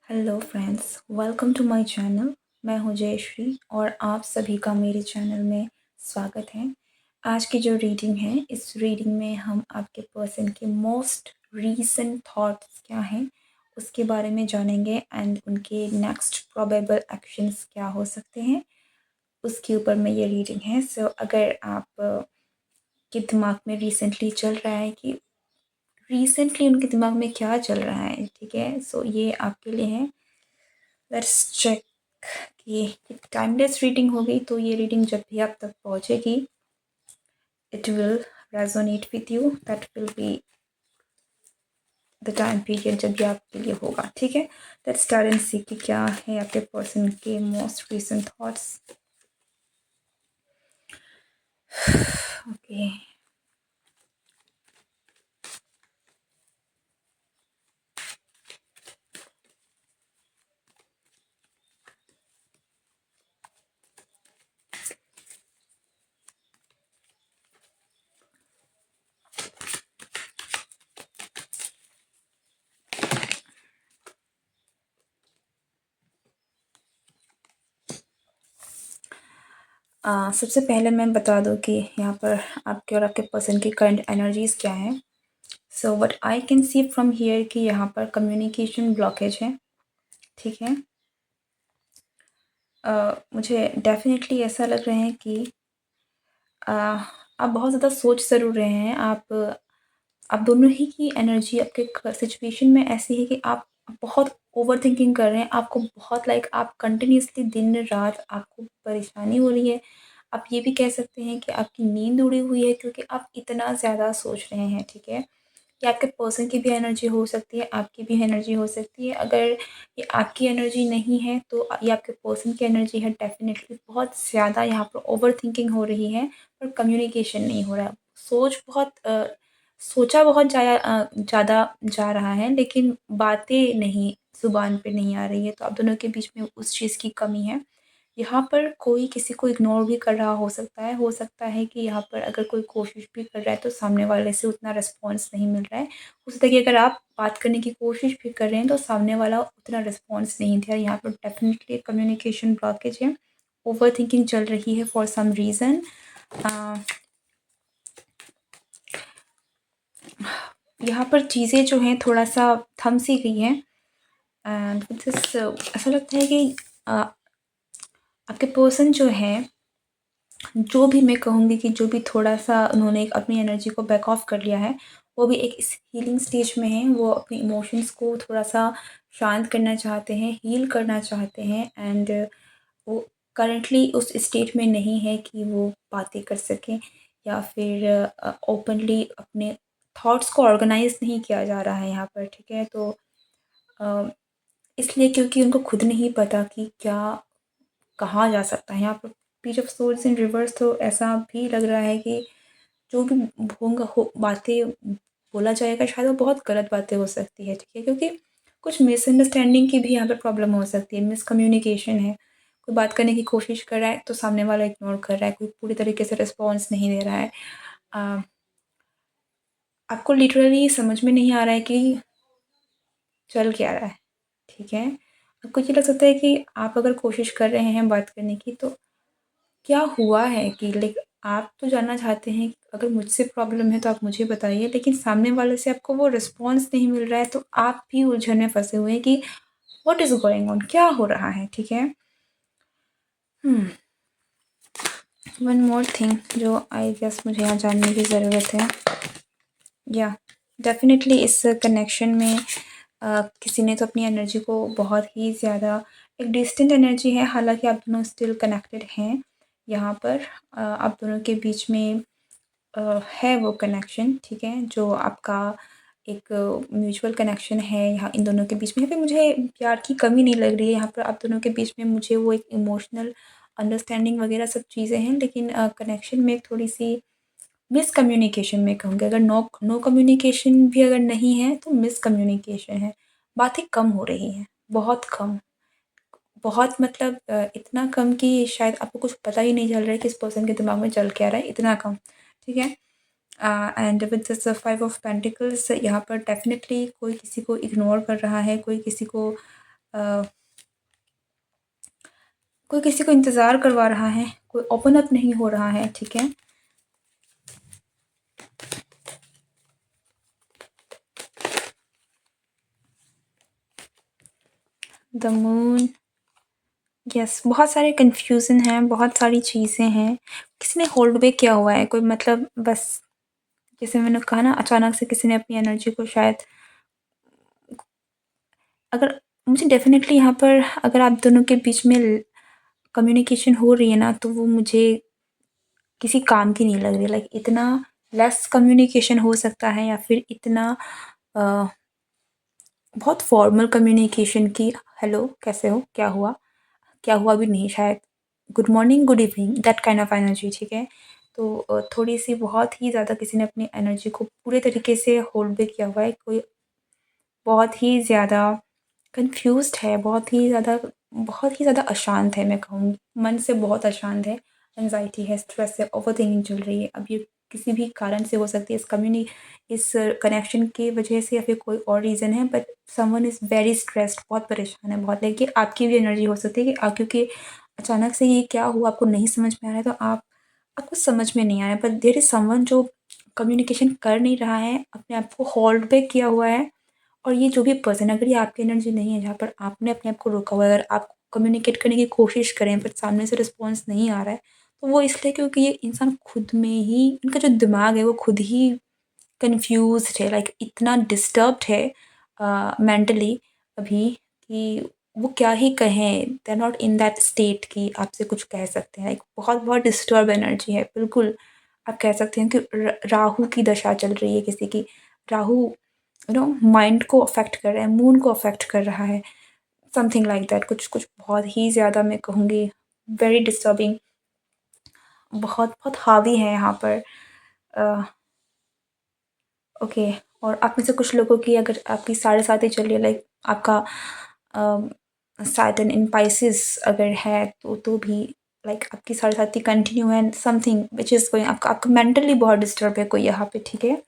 Hello friends, welcome to my channel. मैं हूं जयश्री और आप सभी का मेरे चैनल में स्वागत है। आज की जो रीडिंग है, इस रीडिंग में हम आपके पर्सन के मोस्ट रीसेंट थॉट्स क्या हैं उसके बारे में जानेंगे एंड उनके नेक्स्ट प्रोबेबल एक्शंस क्या हो सकते हैं उसके ऊपर में ये रीडिंग है। सो अगर आप के दिमाग में रिसेंटली चल रहा है कि रिसेंटली उनके दिमाग में क्या चल रहा है, ठीक है, सो ये आपके लिए है। लेट्स चेक कि टाइमलेस रीडिंग होगी तो ये रीडिंग जब भी आप तक पहुंचेगी it will resonate with you, that will be the time period जब ये आपके लिए होगा। ठीक है, लेट्स स्टार्ट एंड सी कि क्या है आपके पर्सन के मोस्ट रीसेंट थॉट्स। ओके, सबसे पहले मैं बता दूं कि यहाँ पर आपके और आपके पर्सन की करंट एनर्जीज क्या हैं। So what I can see from here कि यहाँ पर कम्युनिकेशन ब्लॉकेज है। ठीक है, मुझे डेफिनेटली ऐसा लग रहा है कि आप बहुत ज़्यादा सोच ज़रूर रहे हैं। आप दोनों ही की एनर्जी आपके सिचुएशन में ऐसी है कि आप बहुत ओवरथिंकिंग कर रहे हैं। आपको बहुत आप कंटिन्यूअसली दिन रात आपको परेशानी हो रही है। आप ये भी कह सकते हैं कि आपकी नींद उड़ी हुई है क्योंकि आप इतना ज़्यादा सोच रहे हैं। ठीक है, ये आपके पर्सन की भी एनर्जी हो सकती है, आपकी भी एनर्जी हो सकती है। अगर ये आपकी एनर्जी नहीं है तो ये आपके पर्सन की एनर्जी है। डेफिनेटली बहुत ज़्यादा यहाँ पर ओवरथिंकिंग हो रही है पर कम्युनिकेशन नहीं हो रहा है। सोचा बहुत ज़्यादा जा रहा है लेकिन बातें नहीं, ज़ुबान पे नहीं आ रही है। तो आप दोनों के बीच में उस चीज़ की कमी है। यहाँ पर कोई किसी को इग्नोर भी कर रहा हो सकता है कि यहाँ पर अगर कोई कोशिश भी कर रहा है तो सामने वाले से उतना रिस्पॉन्स नहीं मिल रहा है। हो सकता है कि अगर आप बात करने की कोशिश भी कर रहे हैं तो सामने वाला उतना रिस्पॉन्स नहीं दे रहा है। यहाँ पर डेफिनेटली कम्युनिकेशन ब्लॉकेज है, ओवरथिंकिंग चल रही है फॉर सम रीज़न। यहाँ पर चीज़ें जो हैं थोड़ा-सा थम सी गई हैं एंड विद दिस ऐसा लगता है कि आपके पर्सन जो हैं, जो भी मैं कहूँगी कि जो भी थोड़ा-सा उन्होंने अपनी एनर्जी को बैक ऑफ कर लिया है, वो भी एक इस हीलिंग स्टेज में हैं। वो अपने इमोशंस को थोड़ा-सा शांत करना चाहते हैं, हील करना चाहते हैं एंड वो करंटली उस स्टेट में नहीं है कि वो बातें कर सकें या फिर ओपनली अपने थॉट्स को ऑर्गेनाइज़ नहीं किया जा रहा है यहाँ पर। ठीक है, तो अ, इसलिए क्योंकि उनको खुद नहीं पता कि क्या कहा जा सकता है। यहाँ पर page of swords in reverse, तो ऐसा भी लग रहा है कि जो भी होंगा हो बातें बोला जाएगा शायद वो बहुत गलत बातें हो सकती है। ठीक है, क्योंकि कुछ मिसअंडरस्टैंडिंग की भी यहाँ पे प्रॉब्लम हो सकती है, मिसकम्युनिकेशन है। कोई बात करने की कोशिश कर रहा है तो सामने वाला इग्नोर कर रहा है, कोई पूरी तरीके से रिस्पॉन्स नहीं दे रहा है। अ, आपको लिटरली समझ में नहीं आ रहा है कि चल क्या रहा है। ठीक है, आपको ये लग सकता है कि आप अगर कोशिश कर रहे हैं बात करने की तो क्या हुआ है कि आप तो जानना चाहते हैं कि अगर मुझसे प्रॉब्लम है तो आप मुझे बताइए, लेकिन सामने वाले से आपको वो रिस्पॉन्स नहीं मिल रहा है तो आप भी उलझन में फँसे हुए हैं कि व्हाट इज़ गोइंग ऑन, क्या हो रहा है। ठीक है, वन मोर थिंग जो आई गेस मुझे यहाँ जानने की ज़रूरत है। या डेफिनेटली इस कनेक्शन में किसी ने तो अपनी एनर्जी को बहुत ही ज़्यादा, एक डिस्टेंट एनर्जी है, हालांकि आप दोनों स्टिल कनेक्टेड हैं। यहाँ पर आप दोनों के बीच में है वो कनेक्शन। ठीक है, जो आपका एक म्यूचुअल कनेक्शन है यहाँ इन दोनों के बीच में। यहाँ पे मुझे प्यार की कमी नहीं लग रही है। यहाँ पर आप दोनों के बीच में मुझे वो एक इमोशनल अंडरस्टैंडिंग वगैरह सब चीज़ें हैं, लेकिन कनेक्शन में एक थोड़ी सी मिसकम्युनिकेशन में कहूँगी। अगर नो नो कम्युनिकेशन भी अगर नहीं है तो मिसकम्युनिकेशन है। बातें कम हो रही हैं, बहुत कम, बहुत मतलब इतना कम कि शायद आपको कुछ पता ही नहीं चल रहा है कि इस पर्सन के दिमाग में चल क्या रहा है, इतना कम। ठीक है, and with this 5 of pentacles, यहाँ पर डेफिनेटली कोई किसी को इग्नोर कर रहा है, कोई किसी को कोई किसी को इंतज़ार करवा रहा है, कोई ओपन अप नहीं हो रहा है, ठीक है? द मून, यस, बहुत सारे कन्फ्यूज़न हैं, बहुत सारी चीज़ें हैं। किसी ने होल्ड बैक किया हुआ है, कोई मतलब बस जैसे मैंने कहा ना, अचानक से किसी ने अपनी एनर्जी को शायद, अगर मुझे डेफ़िनेटली यहाँ पर अगर आप दोनों के बीच में कम्युनिकेशन हो रही है ना, तो वो मुझे किसी काम की नहीं लग रही। लाइक इतना लेस कम्युनिकेशन हो सकता है या फिर इतना अ, बहुत फॉर्मल कम्युनिकेशन की हेलो, कैसे हो? क्या हुआ? क्या हुआ भी नहीं शायद। Good morning, good evening, that kind of energy, ठीक है? तो थोड़ी-सी बहुत ही ज़्यादा किसी ने अपनी एनर्जी को पूरे तरीके से होल्ड बैक किया हुआ है। कोई बहुत ही ज़्यादा कन्फ्यूज़्ड है, बहुत ही ज़्यादा अशांत है, मैं कहूँगी। मन से बहुत अशांत है, एंग्ज़ायटी है, स्ट्रेस है, ओवरथिंकिंग चल रही है। अब ये किसी भी कारण से हो सकती है, इस कनेक्शन की वजह से या फिर कोई और रीज़न है, but someone is very stressed, बहुत परेशान है, बहुत, लेकिन आपकी भी एनर्जी हो सकती है कि क्योंकि अचानक से ये क्या हुआ आपको नहीं समझ में आ रहा है, तो आपको समझ में नहीं आ रहा है, बट देयर इज़ समवन जो कम्युनिकेशन कर नहीं रहा है, अपने आप को होल्ड बैक किया हुआ है। और ये जो भी पर्सन, अगर ये आपकी एनर्जी नहीं है जहाँ पर आपने अपने आप को रोका हुआ है, अगर आप कम्युनिकेट करने की कोशिश करें बट सामने से रिस्पॉन्स नहीं आ रहा है, तो वो इसलिए क्योंकि ये इंसान खुद में ही, इनका जो दिमाग है वो खुद ही कन्फ्यूज़्ड है, लाइक इतना डिस्टर्ब्ड है मेंटली अभी, कि वो क्या ही कहें, they are not in that state कि आपसे कुछ कह सकते हैं। लाइक बहुत बहुत डिस्टर्ब एनर्जी है, बिल्कुल आप कह सकते हैं कि राहु की दशा चल रही है किसी की। राहु माइंड को अफेक्ट कर रहा है, मून को अफेक्ट कर रहा है, समथिंग लाइक दैट, कुछ कुछ बहुत ही ज़्यादा, मैं कहूँगी वेरी डिस्टर्बिंग, बहुत बहुत हावी है यहाँ पर। ओके, और आप में से कुछ लोगों की अगर आपकी 7.5 चल रही है, लाइक आपका सैटर्न इन पाइसेस अगर है, तो भी लाइक आपकी 7.5 कंटिन्यू है, समथिंग विच इज़ गोइंग, आपका मेंटली बहुत डिस्टर्ब है कोई यहाँ पे, ठीक है?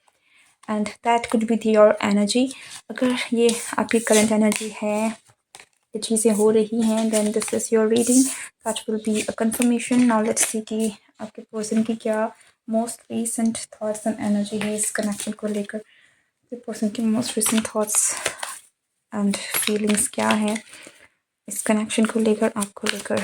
And that could be your energy. अगर ये आपकी करंट एनर्जी है, ये चीज़ें हो रही हैं, then this is your reading, that will be a confirmation. Now let's see कि आपके पर्सन की क्या most recent thoughts and energy है इस कनेक्शन को लेकर। आपके पर्सन की most recent thoughts and feelings क्या है इस कनेक्शन को लेकर, आपको लेकर।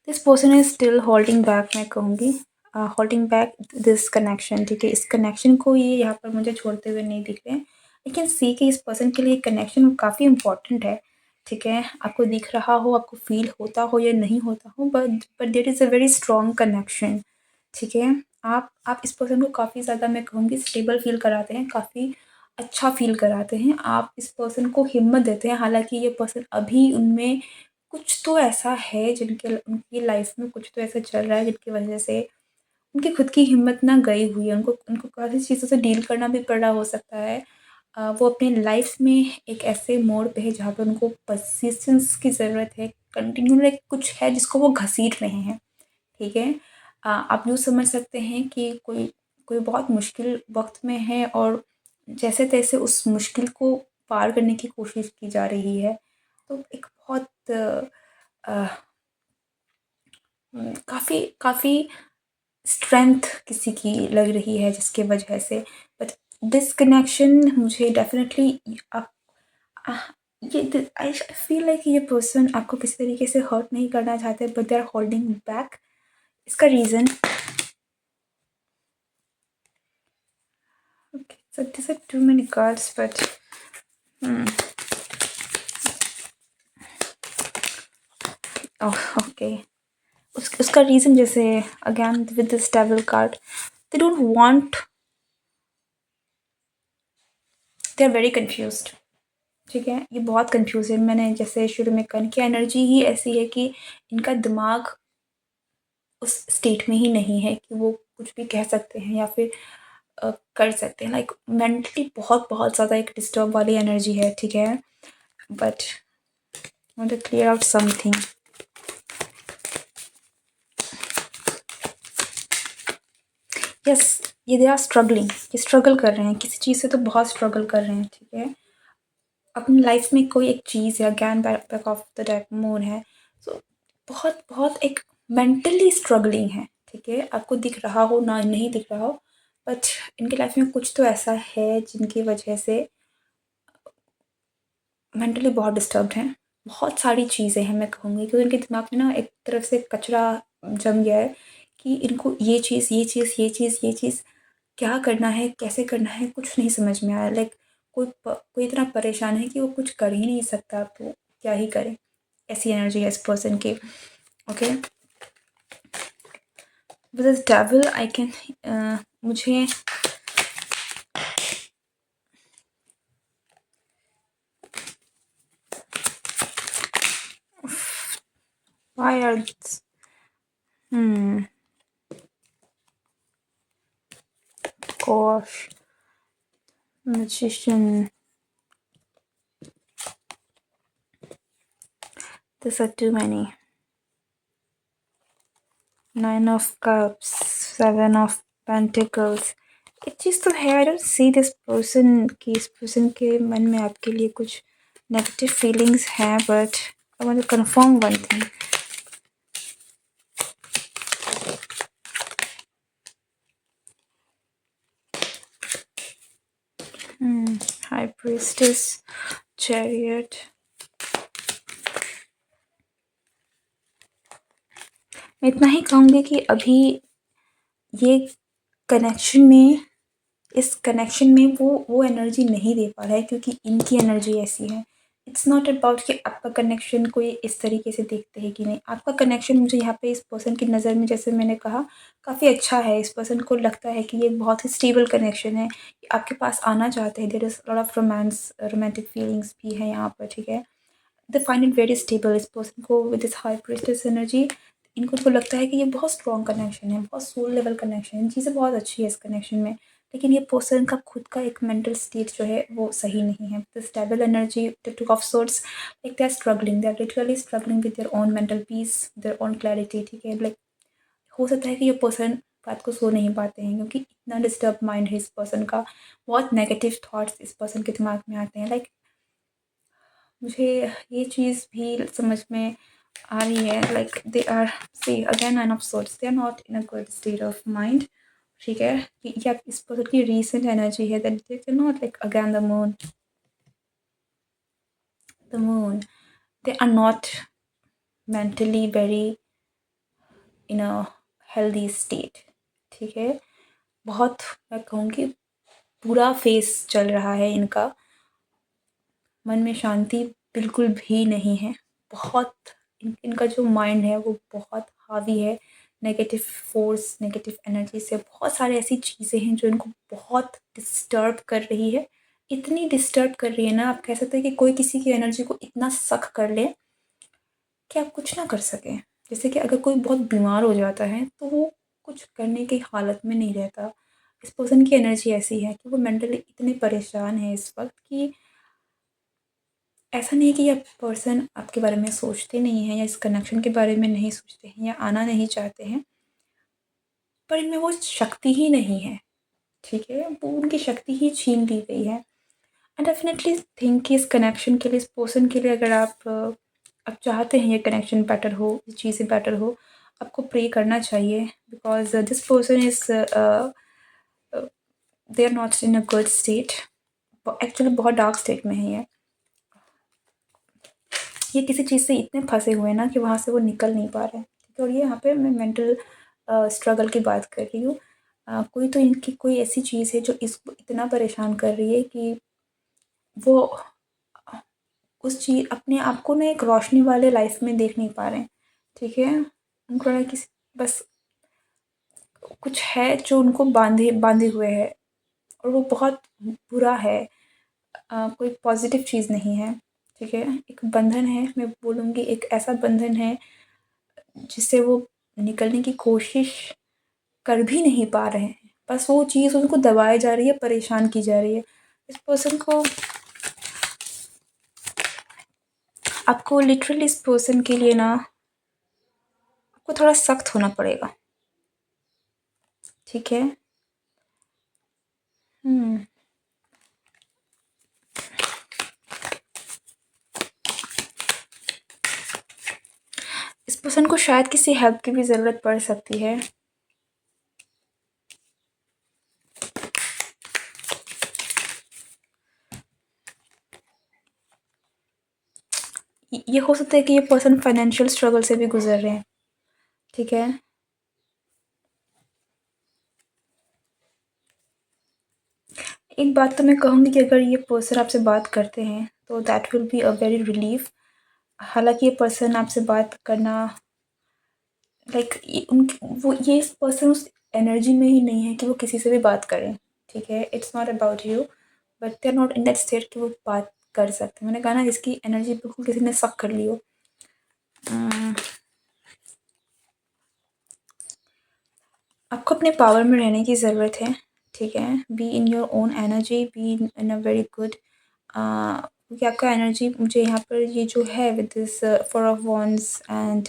This person is still holding back, मैं कहूँगी होल्डिंग बैक दिस कनेक्शन, ठीक है? इस कनेक्शन को ये यहाँ पर मुझे छोड़ते हुए नहीं दिख रहे हैं। आई कैन सी कि इस पर्सन के लिए कनेक्शन काफ़ी इंपॉर्टेंट है, ठीक है? आपको दिख रहा हो, आपको फील होता हो या नहीं होता हो, but there is a very strong connection, ठीक है? आप इस पर्सन को काफ़ी ज़्यादा, मैं कहूँगी, स्टेबल फील कराते हैं, काफ़ी अच्छा फील कराते हैं। आप इस पर्सन को हिम्मत देते हैं, हालाँकि ये पर्सन अभी उनमें कुछ तो ऐसा है, उनकी लाइफ में कुछ तो ऐसा चल रहा है जिनकी वजह से उनकी खुद की हिम्मत ना गई हुई है। उनको उनको काफ़ी चीज़ों से डील करना भी पड़ रहा हो सकता है। वो अपनी लाइफ में एक ऐसे मोड़ पे है जहाँ पे उनको परसिस्टेंस की ज़रूरत है। कंटिन्यू लाइक कुछ है जिसको वो घसीट रहे हैं, ठीक है? आप यूँ समझ सकते हैं कि कोई कोई बहुत मुश्किल वक़्त में है और जैसे-तैसे उस मुश्किल को पार करने की कोशिश की जा रही है। तो एक बहुत अ, काफ़ी काफ़ी स्ट्रेंथ किसी की लग रही है जिसकी वजह से, बट डिस्कनेक्शन मुझे डेफ़िनेटली आप अ, ये आई फ़ील लाइक ये पर्सन आपको किसी तरीके से हर्ट नहीं करना चाहते, but they are holding back. इसका reason, okay, so this are too many cards, but oh, okay, उसका रीज़न, जैसे again with this devil card, they don't want, they are very confused, ठीक है? ये बहुत कन्फ्यूज़ है। मैंने जैसे शुरू में कहा कि एनर्जी ही ऐसी है कि इनका दिमाग उस स्टेट में ही नहीं है कि वो कुछ भी कह सकते हैं या फिर कर सकते हैं। लाइक मेंटली बहुत बहुत ज़्यादा एक डिस्टर्ब वाली एनर्जी है, ठीक है? But want to clear out something. Yes, ये दे आर स्ट्रगलिंग, ये स्ट्रगल कर रहे हैं किसी चीज़ से, तो बहुत स्ट्रगल कर रहे हैं, ठीक है? अपनी लाइफ में कोई एक चीज़ या ज्ञान back of the deck moon है, सो बहुत बहुत एक मेंटली स्ट्रगलिंग है, ठीक है। आपको दिख रहा हो ना नहीं दिख रहा हो, बट इनके लाइफ में कुछ तो ऐसा है जिनकी वजह से मेंटली बहुत डिस्टर्ब्ड हैं। बहुत सारी चीज़ें हैं मैं कहूँगी, क्योंकि इनके दिमाग में ना एक तरफ से कचरा जम गया है कि इनको ये चीज़ क्या करना है, कैसे करना है, कुछ नहीं समझ में आ रहा। लाइक कोई इतना परेशान है कि वो कुछ कर ही नहीं सकता, तो क्या ही करे। ऐसी एनर्जी है इस पर्सन की। Okay, with this devil I can मुझे why are gosh, magician, these are too many. Nine of Cups, Seven of Pentacles. एक चीज़ तो है, I don't see this person कि इस पर्सन के मन में आपके लिए कुछ नेगेटिव फीलिंग्स हैं, but I want to confirm one thing. High Priestess, Chariot. मैं इतना ही कहूँगी कि अभी ये कनेक्शन में इस कनेक्शन में वो एनर्जी नहीं दे पा रहा है, क्योंकि इनकी एनर्जी ऐसी है. इट्स नॉट अबाउट कि आपका कनेक्शन कोई इस तरीके से देखते हैं कि नहीं. आपका कनेक्शन मुझे यहाँ पे इस पर्सन की नज़र में, जैसे मैंने कहा, काफ़ी अच्छा है. इस पर्सन को लगता है कि ये एक बहुत ही स्टेबल कनेक्शन है, कि आपके पास आना चाहते हैं. There is lot of romance, romantic feelings भी हैं यहाँ पर, ठीक है. They find it very stable. इस पर्सन को with this high priestess energy, इनको तो लगता है कि ये बहुत स्ट्रॉन्ग कनेक्शन है, बहुत सोल लेवल कनेक्शन है. चीज़ें बहुत अच्छी है इस कनेक्शन में, लेकिन ये पर्सन का खुद का एक मेंटल स्टेट जो है वो सही नहीं है. The stable energy, the two of swords, like they are struggling, they are literally struggling with their own mental peace, their own clarity, ठीक है. लाइक हो सकता है कि ये पर्सन रात को सो नहीं पाते हैं, क्योंकि इतना डिस्टर्ब माइंड है इस पर्सन का. बहुत नेगेटिव थॉट्स इस पर्सन के दिमाग में आते हैं. लाइक मुझे ये चीज़ भी समझ में आ रही है, like they are, see again nine of swords, they are not in a good state of mind, ठीक है. कि या इस पर्सन की रीसेंट एनर्जी है that they can not, like again the moon, they are not mentally very in a healthy state, ठीक है. बहुत, मैं कहूँगी, पूरा फेस चल रहा है इनका. मन में शांति बिल्कुल भी नहीं है. बहुत इनका जो माइंड है वो बहुत हावी है नेगेटिव फोर्स, नेगेटिव एनर्जी से. बहुत सारी ऐसी चीज़ें हैं जो इनको बहुत डिस्टर्ब कर रही है. इतनी डिस्टर्ब कर रही है ना, आप कह सकते हैं कि कोई किसी की एनर्जी को इतना सक कर ले कि आप कुछ ना कर सकें. जैसे कि अगर कोई बहुत बीमार हो जाता है तो वो कुछ करने की हालत में नहीं रहता. इस पर्सन की एनर्जी ऐसी है कि वो मेंटली इतने परेशान है इस वक्त कि ऐसा नहीं है कि ये पर्सन आपके बारे में सोचते नहीं हैं, या इस कनेक्शन के बारे में नहीं सोचते हैं, या आना नहीं चाहते हैं, पर इनमें वो शक्ति ही नहीं है, ठीक है. वो उनकी शक्ति ही छीन ली गई है. आई डेफिनेटली थिंक कि इस कनेक्शन के लिए, इस पर्सन के लिए, अगर आप चाहते हैं ये कनेक्शन बेटर हो, ये चीज़ें बेटर हो, आपको प्रे करना चाहिए. Because this person is, they are not in a good state. Actually बहुत डार्क स्टेट में है ये किसी चीज़ से इतने फंसे हुए हैं ना कि वहाँ से वो निकल नहीं पा रहे हैं, ठीक है. और ये यहाँ पे मैं मेंटल स्ट्रगल की बात कर रही हूँ. कोई तो इनकी कोई ऐसी चीज़ है जो इसको इतना परेशान कर रही है कि वो उस चीज़, अपने आप को ना एक रोशनी वाले लाइफ में देख नहीं पा रहे हैं, ठीक है. उनको ना किसी, बस कुछ है जो उनको बांधे बांधे हुए है, और वो बहुत बुरा है. कोई पॉजिटिव चीज़ नहीं है, ठीक है. एक बंधन है, मैं बोलूँगी एक ऐसा बंधन है जिससे वो निकलने की कोशिश कर भी नहीं पा रहे हैं. बस वो चीज़ उनको दबाई जा रही है, परेशान की जा रही है. इस पर्सन को, आपको लिटरली इस पर्सन के लिए ना, आपको थोड़ा सख्त होना पड़ेगा, ठीक है. इस पर्सन को शायद किसी हेल्प की भी ज़रूरत पड़ सकती है। ये हो सकता है कि ये पर्सन फाइनेंशियल स्ट्रगल से भी गुजर रहे हैं, ठीक है। एक बात तो मैं कहूँगी कि अगर ये पर्सन आपसे बात करते हैं तो that will be a very relief. हालांकि ये पर्सन आपसे बात करना लाइक उनकी वो ये पर्सन उस एनर्जी में ही नहीं है कि वो किसी से भी बात करें, ठीक है। It's not about you, but they are not in that state कि वो बात कर सकते हैं। मैंने कहा ना, जिसकी एनर्जी बिल्कुल किसी ने सक कर ली हो। आपको अपने पावर में रहने की ज़रूरत है, ठीक है। B in your own energy, be in a very good, क्योंकि आपका एनर्जी मुझे यहाँ पर ये जो है with this four of wands and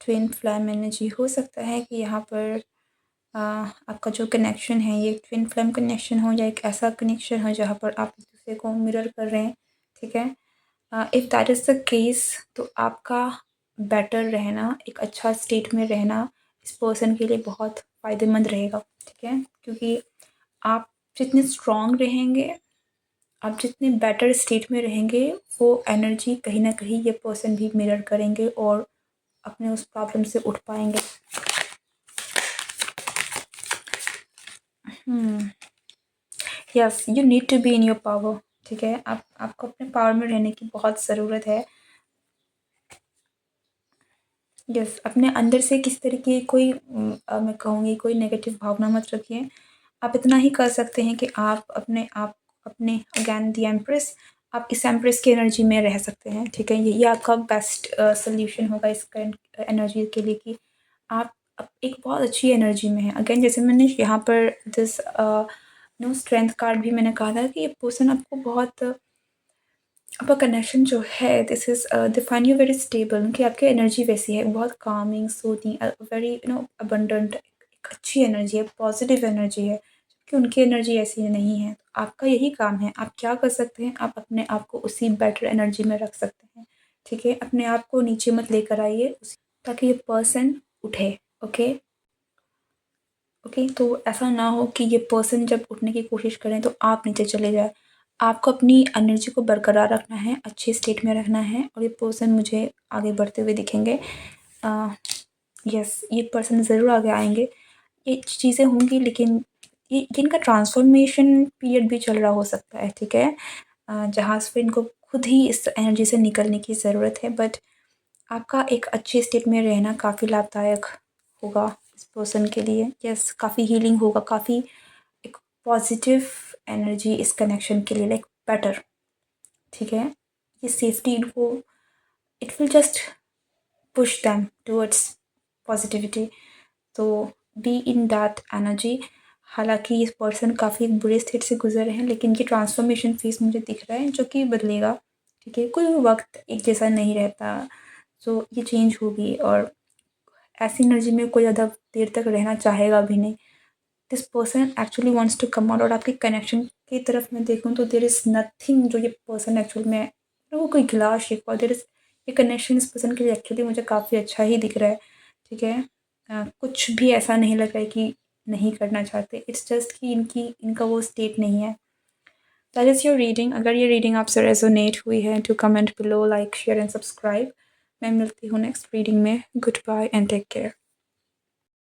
twin flame energy, हो सकता है कि यहाँ पर आपका जो कनेक्शन है ये ट्विन फ्लेम कनेक्शन हो या एक ऐसा कनेक्शन हो जहाँ पर आप एक दूसरे को मिरर कर रहे हैं, ठीक है। If that is the case, तो आपका बेटर रहना, एक अच्छा स्टेट में रहना इस पर्सन के लिए बहुत फ़ायदेमंद रहेगा, ठीक है। क्योंकि आप जितने स्ट्रॉन्ग रहेंगे, आप जितने बेटर स्टेट में रहेंगे, वो एनर्जी कहीं न कहीं ये पर्सन भी मिरर करेंगे और अपने उस प्रॉब्लम से उठ पाएँगे। Yes, you need to be in your power, ठीक है। आपको अपने पावर में रहने की बहुत ज़रूरत है। यस, अपने अंदर से किसी तरीके की कोई मैं कहूँगी कोई नेगेटिव भावना मत रखिए। आप इतना ही कर सकते हैं कि आप अपने अगेन द एम्प्रेस, आप इस एम्प्रेस की एनर्जी में रह सकते हैं, ठीक है। ये आपका बेस्ट सॉल्यूशन होगा इस करंट एनर्जी के लिए कि आप एक बहुत अच्छी एनर्जी में हैं। अगेन जैसे मैंने यहाँ पर दिस नो स्ट्रेंथ कार्ड भी मैंने कहा था कि ये पर्सन आपको बहुत आपका कनेक्शन जो है this is define you very stable, कि आपकी एनर्जी वैसी है, बहुत कामिंग, सूदिंग, वेरी अबंडेंट, एक अच्छी एनर्जी है, पॉजिटिव एनर्जी है, जबकि उनकी एनर्जी ऐसी नहीं है। तो आपका यही काम है, आप क्या कर सकते हैं, आप अपने आप को उसी बेटर एनर्जी में रख सकते हैं, ठीक है। अपने आप को नीचे मत लेकर आइए ताकि ये पर्सन उठे, ओके। ओके, तो ऐसा ना हो कि ये पर्सन जब उठने की कोशिश करें तो आप नीचे चले जाएँ। आपको अपनी एनर्जी को बरकरार रखना है, अच्छे स्टेट में रखना है और ये पर्सन मुझे आगे बढ़ते हुए दिखेंगे। यस, ये पर्सन ज़रूर आगे आएँगे। ये चीज़ें होंगी, लेकिन ये इनका ट्रांसफ़ॉर्मेशन पीरियड भी चल रहा हो सकता है, ठीक है। जहाँ से इनको खुद ही इस एनर्जी से निकलने की ज़रूरत है, बट आपका एक अच्छे स्टेट में रहना काफ़ी लाभदायक होगा इस पर्सन के लिए। यस, काफ़ी हीलिंग होगा, काफ़ी एक पॉजिटिव एनर्जी इस कनेक्शन के लिए, लाइक बेटर, ठीक है। ये सेफ्टी इनको, it will just push them towards positivity. तो बी इन दैट एनर्जी। हालांकि ये पर्सन काफ़ी एक बुरे स्टेट से गुजर रहे हैं, लेकिन ये ट्रांसफॉर्मेशन फेस मुझे दिख रहा है जो कि बदलेगा, ठीक है। कोई भी वक्त एक जैसा नहीं रहता, सो ये चेंज होगी और ऐसी एनर्जी में कोई ज़्यादा देर तक रहना चाहेगा भी नहीं। This person actually wants to come out, और आपके कनेक्शन की तरफ मैं देखूँ तो देयर इज़ नथिंग जो ये पर्सन एक्चुअल में वो कोई गिला शिकवा, देयर इज़ ये कनेक्शन इस पर्सन के लिए एक्चुअली मुझे काफ़ी अच्छा ही दिख रहा है, ठीक है। कुछ भी ऐसा नहीं लग रहा है कि नहीं करना चाहते, इट्स जस्ट कि इनका वो स्टेट नहीं है। That is your reading. अगर ये रीडिंग आपसे रेजोनेट हुई है तो comment below, like, share and subscribe. मैं मिलती हूँ नेक्स्ट रीडिंग में। Goodbye and take care.